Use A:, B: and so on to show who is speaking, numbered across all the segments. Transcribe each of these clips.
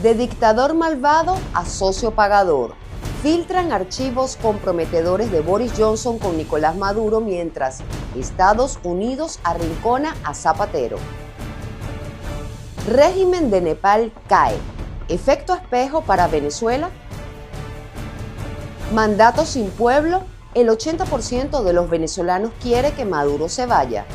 A: De dictador malvado a socio pagador. Filtran archivos comprometedores de Boris Johnson con Nicolás Maduro mientras Estados Unidos arrincona a Zapatero. Régimen de Nepal cae. ¿Efecto espejo para Venezuela? Mandato sin pueblo. El 80% de los venezolanos quiere que Maduro se vaya.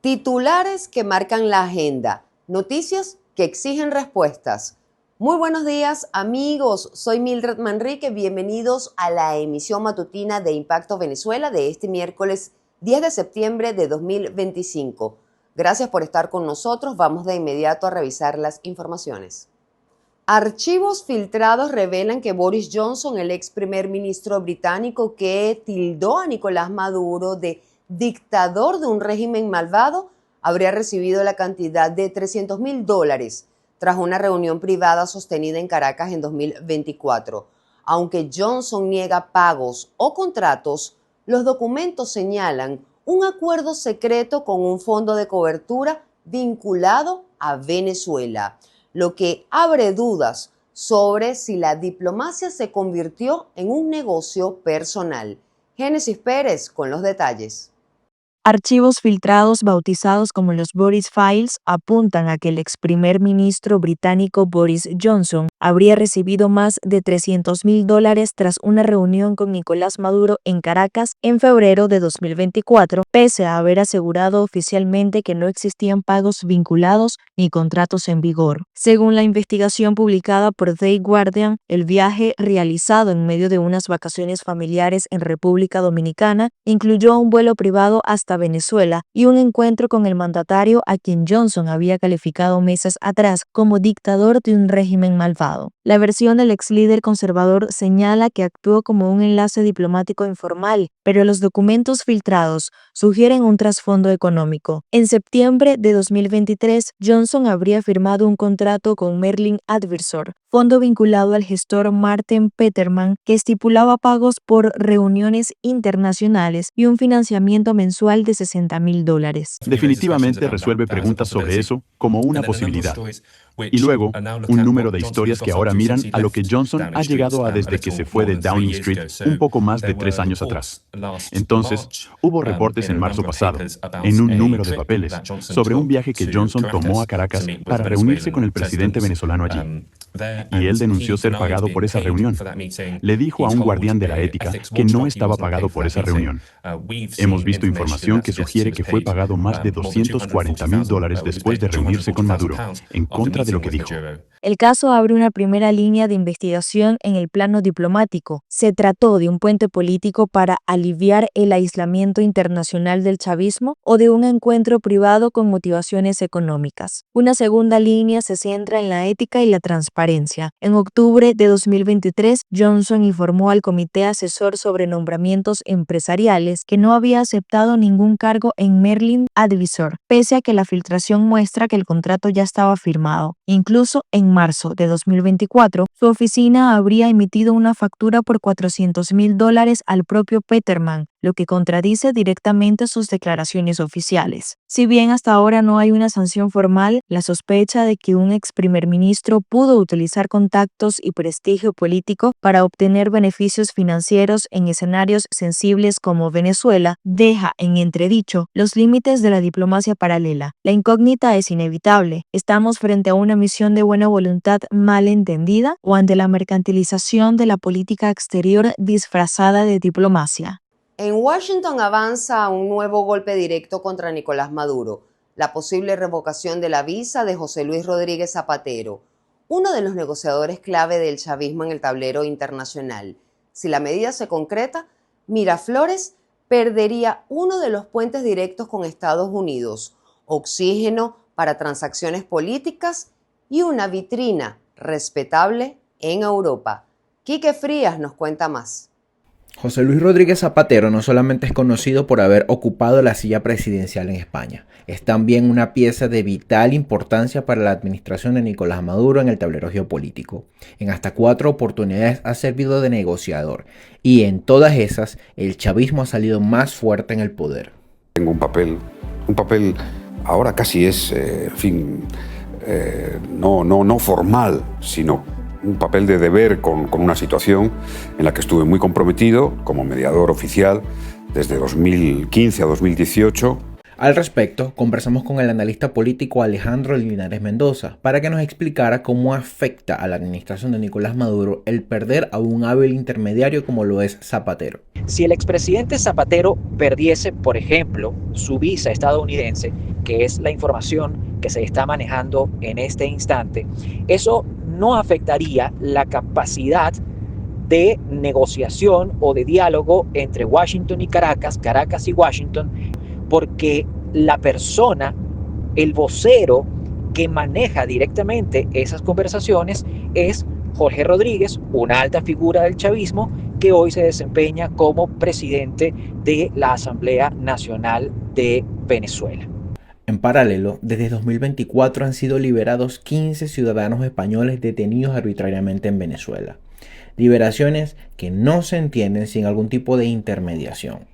A: Titulares que marcan la agenda. Noticias que exigen respuestas. Muy buenos días, amigos. Soy Mildred Manrique. Bienvenidos a la emisión matutina de Impacto Venezuela de este miércoles 10 de septiembre de 2025. Gracias por estar con nosotros. Vamos de inmediato a revisar las informaciones. Archivos filtrados revelan que Boris Johnson, el ex primer ministro británico que tildó a Nicolás Maduro de dictador de un régimen malvado, habría recibido la cantidad de $300,000 tras una reunión privada sostenida en Caracas en 2024. Aunque Johnson niega pagos o contratos, los documentos señalan un acuerdo secreto con un fondo de cobertura vinculado a Venezuela, lo que abre dudas sobre si la diplomacia se convirtió en un negocio personal. Génesis Pérez con los detalles.
B: Archivos filtrados bautizados como los Boris Files apuntan a que el ex primer ministro británico Boris Johnson habría recibido más de $300,000 tras una reunión con Nicolás Maduro en Caracas en febrero de 2024, pese a haber asegurado oficialmente que no existían pagos vinculados ni contratos en vigor. Según la investigación publicada por The Guardian, el viaje realizado en medio de unas vacaciones familiares en República Dominicana incluyó un vuelo privado hasta Venezuela y un encuentro con el mandatario a quien Johnson había calificado meses atrás como dictador de un régimen malvado. La versión del ex líder conservador señala que actuó como un enlace diplomático informal, pero los documentos filtrados sugieren un trasfondo económico. En septiembre de 2023, Johnson habría firmado un contrato con Merlin Advisor, fondo vinculado al gestor Martin Peterman, que estipulaba pagos por reuniones internacionales y un financiamiento mensual de $60,000.
C: Definitivamente resuelve preguntas sobre eso como una posibilidad. Y luego, un número de historias que ahora miran a lo que Johnson ha llegado a desde que se fue de Downing Street un poco más de 3 años atrás. Entonces, hubo reportes en marzo pasado, en un número de papeles, sobre un viaje que Johnson tomó a Caracas para reunirse con el presidente venezolano allí. Y él denunció ser pagado por esa reunión. Le dijo a un guardián de la ética que no estaba pagado por esa reunión. Hemos visto información que sugiere que fue pagado más de $240,000 después de reunirse con Maduro, en contra de lo que dijo.
B: El caso abre una primera línea de investigación en el plano diplomático. ¿Se trató de un puente político para aliviar el aislamiento internacional del chavismo o de un encuentro privado con motivaciones económicas? Una segunda línea se centra en la ética y la transparencia. En octubre de 2023, Johnson informó al Comité Asesor sobre Nombramientos Empresariales que no había aceptado ningún cargo en Merlin Advisor, pese a que la filtración muestra que el contrato ya estaba firmado. Incluso en marzo de 2024, su oficina habría emitido una factura por $400,000 al propio Peterman, lo que contradice directamente sus declaraciones oficiales. Si bien hasta ahora no hay una sanción formal, la sospecha de que un ex primer ministro pudo utilizar contactos y prestigio político para obtener beneficios financieros en escenarios sensibles como Venezuela deja en entredicho los límites de la diplomacia paralela. La incógnita es inevitable. ¿Estamos frente a una misión de buena voluntad mal entendida o ante la mercantilización de la política exterior disfrazada de diplomacia?
A: En Washington avanza un nuevo golpe directo contra Nicolás Maduro, la posible revocación de la visa de José Luis Rodríguez Zapatero, uno de los negociadores clave del chavismo en el tablero internacional. Si la medida se concreta, Miraflores perdería uno de los puentes directos con Estados Unidos, oxígeno para transacciones políticas y una vitrina respetable en Europa. Quique Frías nos cuenta más.
D: José Luis Rodríguez Zapatero no solamente es conocido por haber ocupado la silla presidencial en España, es también una pieza de vital importancia para la administración de Nicolás Maduro en el tablero geopolítico. En hasta 4 oportunidades ha servido de negociador y en todas esas el chavismo ha salido más fuerte en el poder.
E: Tengo un papel ahora casi es, no formal, sino un papel de deber con una situación en la que estuve muy comprometido como mediador oficial desde 2015 a 2018.
D: Al respecto, conversamos con el analista político Alejandro Linares Mendoza para que nos explicara cómo afecta a la administración de Nicolás Maduro el perder a un hábil intermediario como lo es Zapatero.
F: Si el expresidente Zapatero perdiese, por ejemplo, su visa estadounidense, que es la información que se está manejando en este instante, eso no afectaría la capacidad de negociación o de diálogo entre Washington y Caracas y Washington, porque la persona, el vocero que maneja directamente esas conversaciones es Jorge Rodríguez, una alta figura del chavismo que hoy se desempeña como presidente de la Asamblea Nacional de Venezuela.
D: En paralelo, desde 2024 han sido liberados 15 ciudadanos españoles detenidos arbitrariamente en Venezuela. Liberaciones que no se entienden sin algún tipo de intermediación.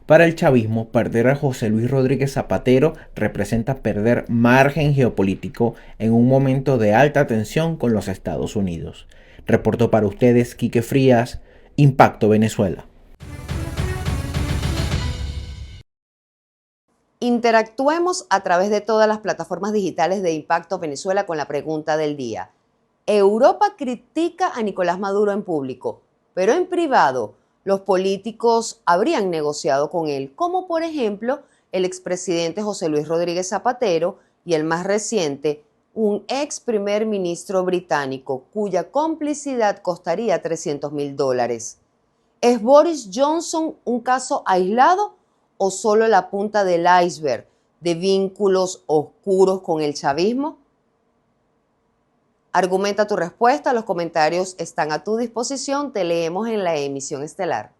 D: Para el chavismo, perder a José Luis Rodríguez Zapatero representa perder margen geopolítico en un momento de alta tensión con los Estados Unidos. Reportó para ustedes Quique Frías, Impacto Venezuela.
A: Interactuemos a través de todas las plataformas digitales de Impacto Venezuela con la pregunta del día. Europa critica a Nicolás Maduro en público, pero en privado los políticos habrían negociado con él, como por ejemplo el expresidente José Luis Rodríguez Zapatero y el más reciente, un ex primer ministro británico cuya complicidad costaría $300,000. ¿Es Boris Johnson un caso aislado o solo la punta del iceberg de vínculos oscuros con el chavismo? Argumenta tu respuesta, los comentarios están a tu disposición, te leemos en la emisión estelar.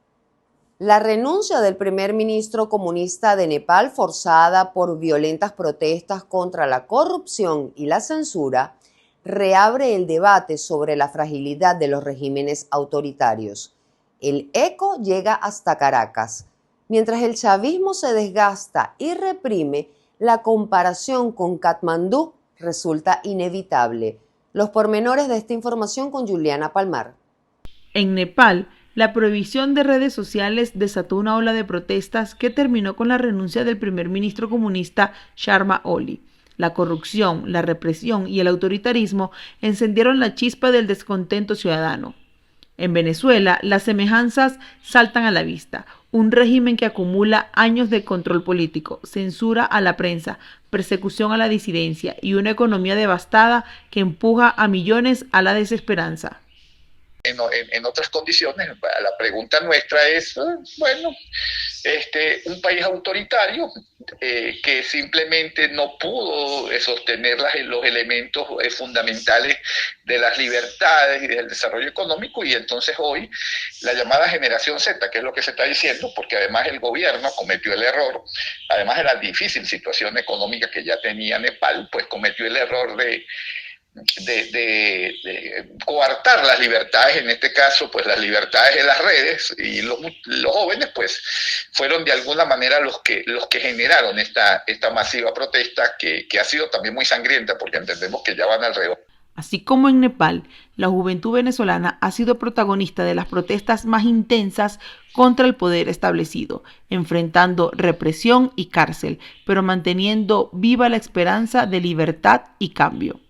A: La renuncia del primer ministro comunista de Nepal, forzada por violentas protestas contra la corrupción y la censura, reabre el debate sobre la fragilidad de los regímenes autoritarios. El eco llega hasta Caracas. Mientras el chavismo se desgasta y reprime, la comparación con Katmandú resulta inevitable. Los pormenores de esta información con Juliana Palmar.
G: En Nepal, la prohibición de redes sociales desató una ola de protestas que terminó con la renuncia del primer ministro comunista Sharma Oli. La corrupción, la represión y el autoritarismo encendieron la chispa del descontento ciudadano. En Venezuela, las semejanzas saltan a la vista. Un régimen que acumula años de control político, censura a la prensa, persecución a la disidencia y una economía devastada que empuja a millones a la desesperanza.
H: En otras condiciones, la pregunta nuestra es, un país autoritario que simplemente no pudo sostener los elementos fundamentales de las libertades y del desarrollo económico, y entonces hoy la llamada generación Z, que es lo que se está diciendo, porque además el gobierno cometió el error, además de la difícil situación económica que ya tenía Nepal, pues cometió el error de coartar las libertades, en este caso pues las libertades de las redes, y los jóvenes pues fueron de alguna manera los que generaron esta masiva protesta que ha sido también muy sangrienta, porque entendemos que ya van alrededor.
G: Así como en Nepal, la juventud venezolana ha sido protagonista de las protestas más intensas contra el poder establecido, enfrentando represión y cárcel, pero manteniendo viva la esperanza de libertad y cambio.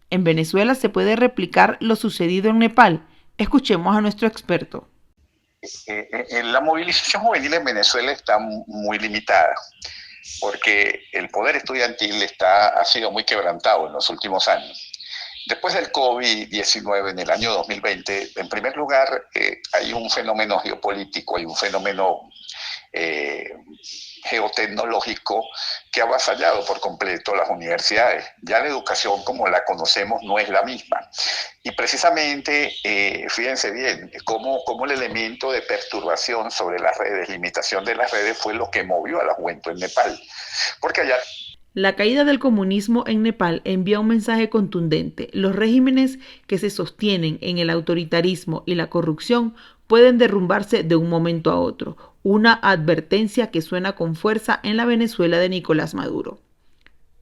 G: En Venezuela se puede replicar lo sucedido en Nepal. Escuchemos a nuestro experto.
H: La movilización juvenil en Venezuela está muy limitada, porque el poder estudiantil ha sido muy quebrantado en los últimos años. Después del COVID-19 en el año 2020, en primer lugar, hay un fenómeno geopolítico, hay un fenómeno geotecnológico que ha avasallado por completo las universidades. Ya la educación como la conocemos no es la misma. Y precisamente, fíjense bien, cómo el elemento de perturbación sobre las redes, limitación de las redes, fue lo que movió a la juventud en Nepal. Porque allá...
G: La caída del comunismo en Nepal envía un mensaje contundente. Los regímenes que se sostienen en el autoritarismo y la corrupción pueden derrumbarse de un momento a otro. Una advertencia que suena con fuerza en la Venezuela de Nicolás Maduro.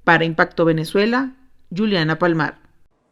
G: Para Impacto Venezuela, Juliana Palmar.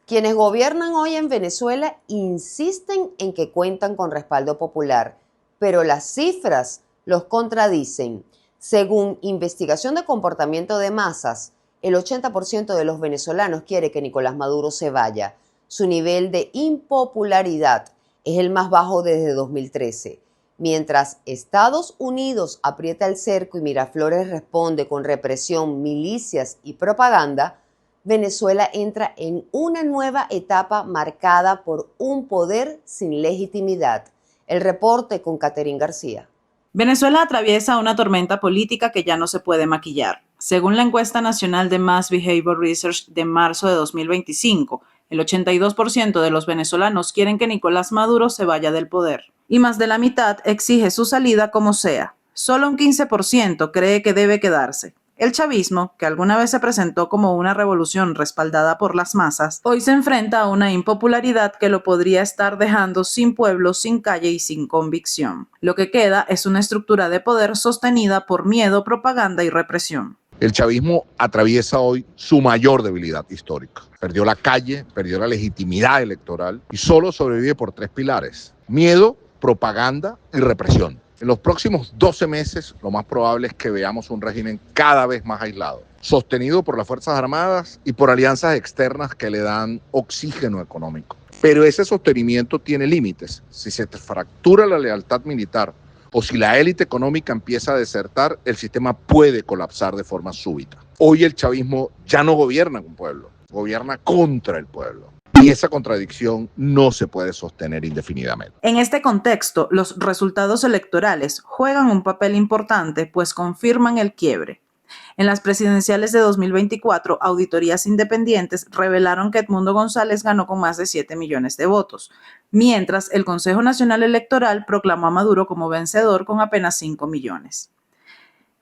A: Quienes gobiernan hoy en Venezuela insisten en que cuentan con respaldo popular, pero las cifras los contradicen. Según investigación de comportamiento de masas, el 80% de los venezolanos quiere que Nicolás Maduro se vaya. Su nivel de impopularidad es el más bajo desde 2013. Mientras Estados Unidos aprieta el cerco y Miraflores responde con represión, milicias y propaganda, Venezuela entra en una nueva etapa marcada por un poder sin legitimidad. El reporte con Catherine García.
I: Venezuela atraviesa una tormenta política que ya no se puede maquillar. Según la encuesta nacional de Mass Behavior Research de marzo de 2025, el 82% de los venezolanos quieren que Nicolás Maduro se vaya del poder. Y más de la mitad exige su salida como sea. Solo un 15% cree que debe quedarse. El chavismo, que alguna vez se presentó como una revolución respaldada por las masas, hoy se enfrenta a una impopularidad que lo podría estar dejando sin pueblo, sin calle y sin convicción. Lo que queda es una estructura de poder sostenida por miedo, propaganda y represión.
J: El chavismo atraviesa hoy su mayor debilidad histórica. Perdió la calle, perdió la legitimidad electoral y solo sobrevive por 3 pilares: miedo, propaganda y represión. En los próximos 12 meses, lo más probable es que veamos un régimen cada vez más aislado, sostenido por las Fuerzas Armadas y por alianzas externas que le dan oxígeno económico. Pero ese sostenimiento tiene límites. Si se fractura la lealtad militar o si la élite económica empieza a desertar, el sistema puede colapsar de forma súbita. Hoy el chavismo ya no gobierna con un pueblo, gobierna contra el pueblo. Y esa contradicción no se puede sostener indefinidamente.
I: En este contexto, los resultados electorales juegan un papel importante, pues confirman el quiebre. En las presidenciales de 2024, auditorías independientes revelaron que Edmundo González ganó con más de 7 millones de votos, mientras el Consejo Nacional Electoral proclamó a Maduro como vencedor con apenas 5 millones.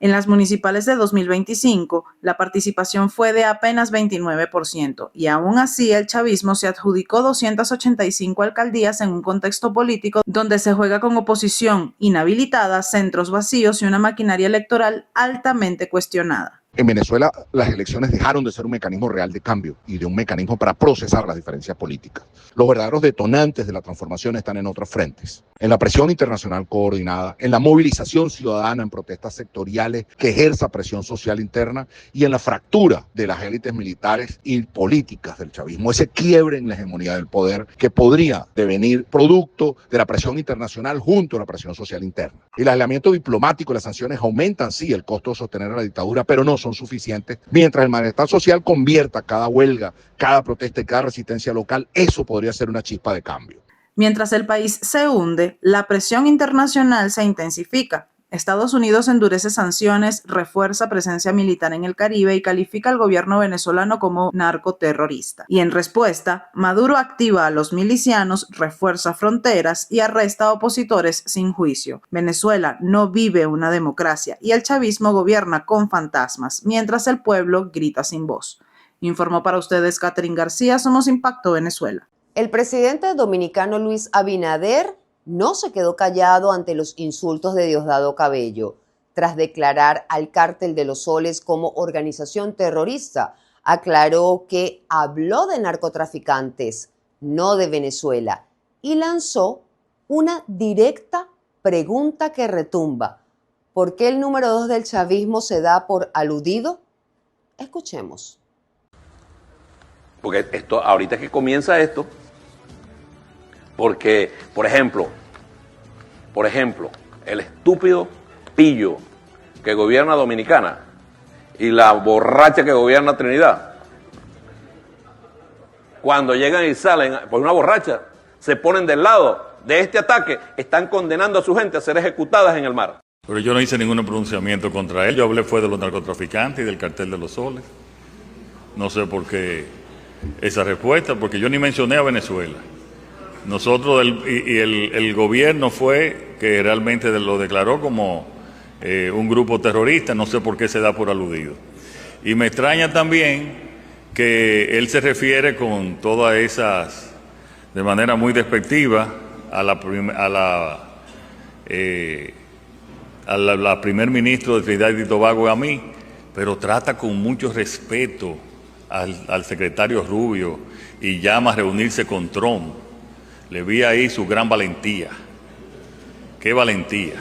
I: En las municipales de 2025, la participación fue de apenas 29% y aún así el chavismo se adjudicó 285 alcaldías en un contexto político donde se juega con oposición inhabilitada, centros vacíos y una maquinaria electoral altamente cuestionada.
J: En Venezuela, las elecciones dejaron de ser un mecanismo real de cambio y de un mecanismo para procesar las diferencias políticas. Los verdaderos detonantes de la transformación están en otros frentes: en la presión internacional coordinada, en la movilización ciudadana en protestas sectoriales que ejerza presión social interna y en la fractura de las élites militares y políticas del chavismo. Ese quiebre en la hegemonía del poder que podría devenir producto de la presión internacional junto a la presión social interna. El aislamiento diplomático y las sanciones aumentan, sí, el costo de sostener a la dictadura, pero no son suficientes. Mientras el malestar social convierta cada huelga, cada protesta y cada resistencia local, eso podría ser una chispa de cambio.
I: Mientras el país se hunde, la presión internacional se intensifica. Estados Unidos endurece sanciones, refuerza presencia militar en el Caribe y califica al gobierno venezolano como narcoterrorista. Y en respuesta, Maduro activa a los milicianos, refuerza fronteras y arresta a opositores sin juicio. Venezuela no vive una democracia y el chavismo gobierna con fantasmas, mientras el pueblo grita sin voz. Informó para ustedes Catherine García, Somos Impacto Venezuela.
A: El presidente dominicano Luis Abinader no se quedó callado ante los insultos de Diosdado Cabello. Tras declarar al Cártel de los Soles como organización terrorista, aclaró que habló de narcotraficantes, no de Venezuela, y lanzó una directa pregunta que retumba. ¿Por qué el número 2 del chavismo se da por aludido? Escuchemos.
K: Porque ahorita es que comienza esto. Porque, por ejemplo, el estúpido pillo que gobierna Dominicana y la borracha que gobierna Trinidad, cuando llegan y salen por una borracha, se ponen del lado de este ataque, están condenando a su gente a ser ejecutadas en el mar.
L: Pero yo no hice ningún pronunciamiento contra él, yo hablé fue de los narcotraficantes y del Cartel de los Soles. No sé por qué esa respuesta, porque yo ni mencioné a Venezuela. Nosotros, el gobierno fue que realmente lo declaró como un grupo terrorista, no sé por qué se da por aludido. Y me extraña también que él se refiere con todas esas, de manera muy despectiva, a la primer ministro de Trinidad y Tobago y a mí, pero trata con mucho respeto al secretario Rubio y llama a reunirse con Trump, le vi ahí su gran valentía. ¡Qué valentía!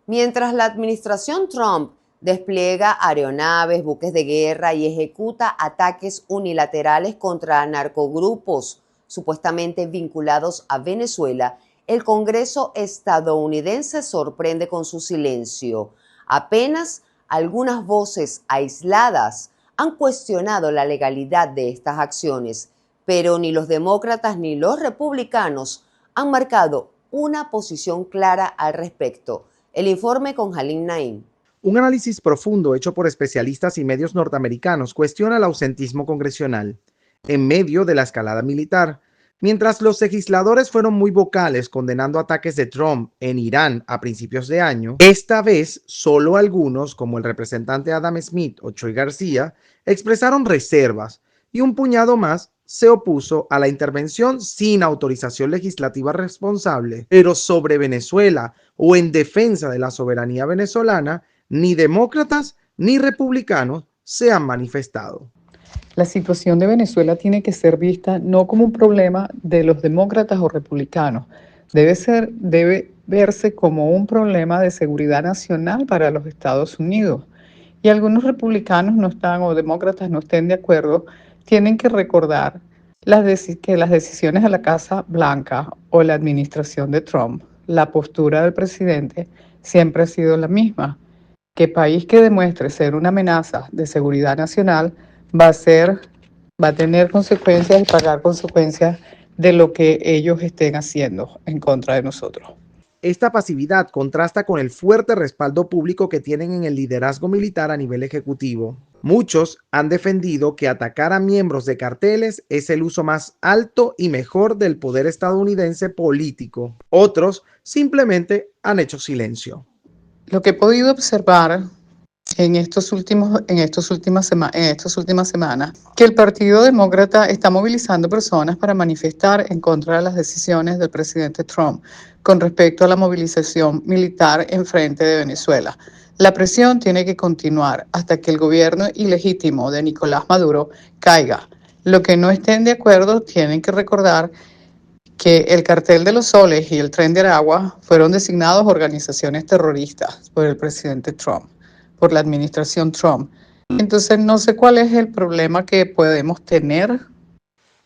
A: Mientras la administración Trump despliega aeronaves, buques de guerra y ejecuta ataques unilaterales contra narcogrupos supuestamente vinculados a Venezuela, el Congreso estadounidense sorprende con su silencio. Apenas algunas voces aisladas han cuestionado la legalidad de estas acciones, pero ni los demócratas ni los republicanos han marcado una posición clara al respecto. El informe con Halim Naim.
M: Un análisis profundo hecho por especialistas y medios norteamericanos cuestiona el ausentismo congresional en medio de la escalada militar. Mientras los legisladores fueron muy vocales condenando ataques de Trump en Irán a principios de año, esta vez solo algunos, como el representante Adam Smith o Troy García, expresaron reservas y un puñado más se opuso a la intervención sin autorización legislativa responsable. Pero sobre Venezuela o en defensa de la soberanía venezolana, ni demócratas ni republicanos se han manifestado.
N: La situación de Venezuela tiene que ser vista no como un problema de los demócratas o republicanos, debe verse como un problema de seguridad nacional para los Estados Unidos. Y algunos republicanos no están o demócratas no estén de acuerdo, tienen que recordar que las decisiones de la Casa Blanca o la administración de Trump, la postura del presidente siempre ha sido la misma, que país que demuestre ser una amenaza de seguridad nacional va a tener consecuencias y pagar consecuencias de lo que ellos estén haciendo en contra de nosotros.
M: Esta pasividad contrasta con el fuerte respaldo público que tienen en el liderazgo militar a nivel ejecutivo. Muchos han defendido que atacar a miembros de carteles es el uso más alto y mejor del poder estadounidense político. Otros simplemente han hecho silencio.
N: Lo que he podido observar en estas últimas semanas, que el Partido Demócrata está movilizando personas para manifestar en contra de las decisiones del presidente Trump con respecto a la movilización militar en frente de Venezuela. La presión tiene que continuar hasta que el gobierno ilegítimo de Nicolás Maduro caiga. Los que no estén de acuerdo tienen que recordar que el Cartel de los Soles y el Tren de Aragua fueron designados organizaciones terroristas por el presidente Trump, por la administración Trump. Entonces no sé cuál es el problema que podemos tener.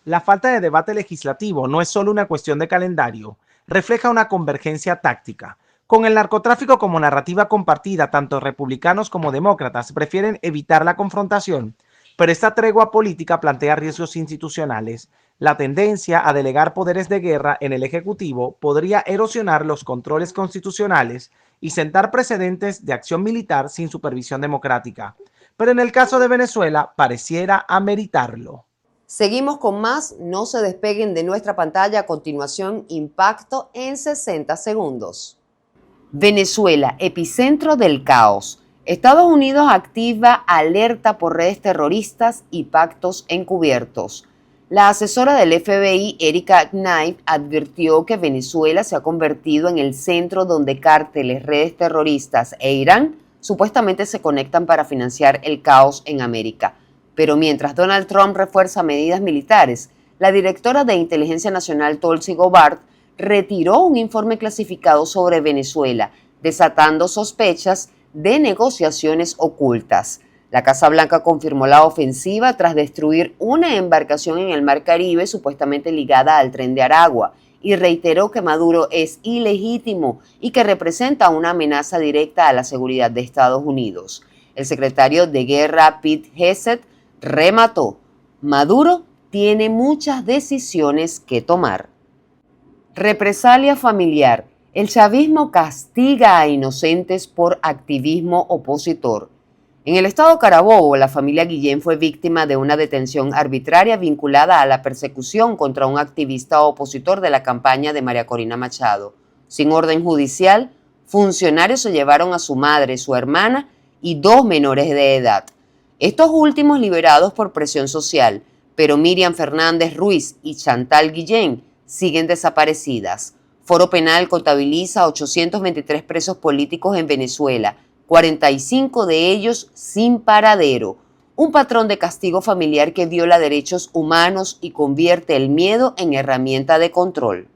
M: La falta de debate legislativo no es solo una cuestión de calendario, refleja una convergencia táctica. Con el narcotráfico como narrativa compartida, tanto republicanos como demócratas prefieren evitar la confrontación, pero esta tregua política plantea riesgos institucionales. La tendencia a delegar poderes de guerra en el Ejecutivo podría erosionar los controles constitucionales y sentar precedentes de acción militar sin supervisión democrática. Pero en el caso de Venezuela pareciera ameritarlo.
A: Seguimos con más, no se despeguen de nuestra pantalla. A continuación, impacto en 60 segundos. Venezuela, epicentro del caos. Estados Unidos activa alerta por redes terroristas y pactos encubiertos. La asesora del FBI, Erika Knight, advirtió que Venezuela se ha convertido en el centro donde cárteles, redes terroristas e Irán supuestamente se conectan para financiar el caos en América. Pero mientras Donald Trump refuerza medidas militares, la directora de Inteligencia Nacional, Tulsi Gabbard, retiró un informe clasificado sobre Venezuela, desatando sospechas de negociaciones ocultas. La Casa Blanca confirmó la ofensiva tras destruir una embarcación en el Mar Caribe supuestamente ligada al Tren de Aragua y reiteró que Maduro es ilegítimo y que representa una amenaza directa a la seguridad de Estados Unidos. El secretario de Guerra, Pete Hegseth, remató: Maduro tiene muchas decisiones que tomar. Represalia familiar. El chavismo castiga a inocentes por activismo opositor. En el estado Carabobo, la familia Guillén fue víctima de una detención arbitraria vinculada a la persecución contra un activista opositor de la campaña de María Corina Machado. Sin orden judicial, funcionarios se llevaron a su madre, su hermana y 2 menores de edad. Estos últimos liberados por presión social, pero Miriam Fernández Ruiz y Chantal Guillén siguen desaparecidas. Foro Penal contabiliza 823 presos políticos en Venezuela, 45 de ellos sin paradero. un patrón de castigo familiar que viola derechos humanos y convierte el miedo en herramienta de control.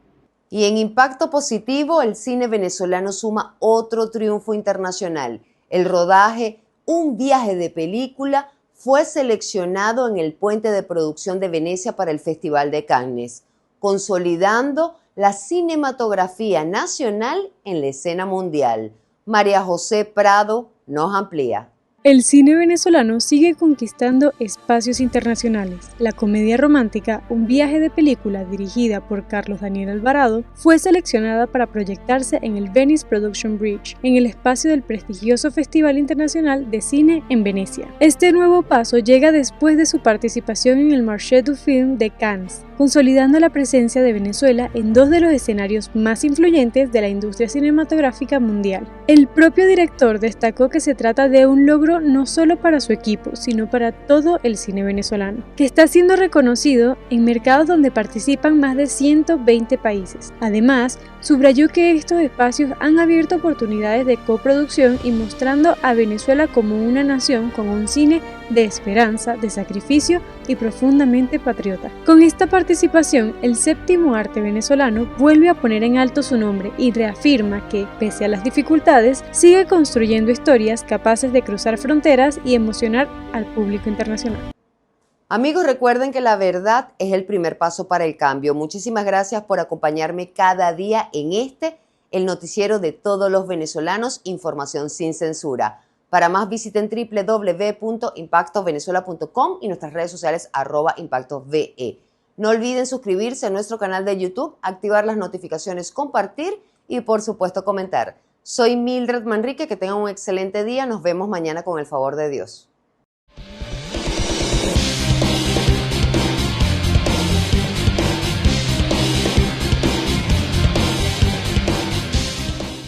A: Y en impacto positivo, el cine venezolano suma otro triunfo internacional. El rodaje Un viaje de película fue seleccionado en el Puente de Producción de Venecia para el Festival de Cannes, consolidando la cinematografía nacional en la escena mundial. María José Prado nos amplía.
O: El cine venezolano sigue conquistando espacios internacionales. La comedia romántica Un viaje de película, dirigida por Carlos Daniel Alvarado, fue seleccionada para proyectarse en el Venice Production Bridge, en el espacio del prestigioso Festival Internacional de Cine en Venecia. Este nuevo paso llega después de su participación en el Marché du Film de Cannes, consolidando la presencia de Venezuela en dos de los escenarios más influyentes de la industria cinematográfica mundial. El propio director destacó que se trata de un logro no solo para su equipo, sino para todo el cine venezolano, que está siendo reconocido en mercados donde participan más de 120 países. Además, subrayó que estos espacios han abierto oportunidades de coproducción y mostrando a Venezuela como una nación con un cine de esperanza, de sacrificio y profundamente patriota. Con esta participación, el séptimo arte venezolano vuelve a poner en alto su nombre y reafirma que, pese a las dificultades, sigue construyendo historias capaces de cruzar fronteras y emocionar al público internacional.
A: Amigos, recuerden que la verdad es el primer paso para el cambio. Muchísimas gracias por acompañarme cada día en el noticiero de todos los venezolanos, información sin censura. Para más visiten www.impactovenezuela.com y nuestras redes sociales @impactove. No olviden suscribirse a nuestro canal de YouTube, activar las notificaciones, compartir y por supuesto comentar. Soy Mildred Manrique, que tengan un excelente día. Nos vemos mañana con el favor de Dios.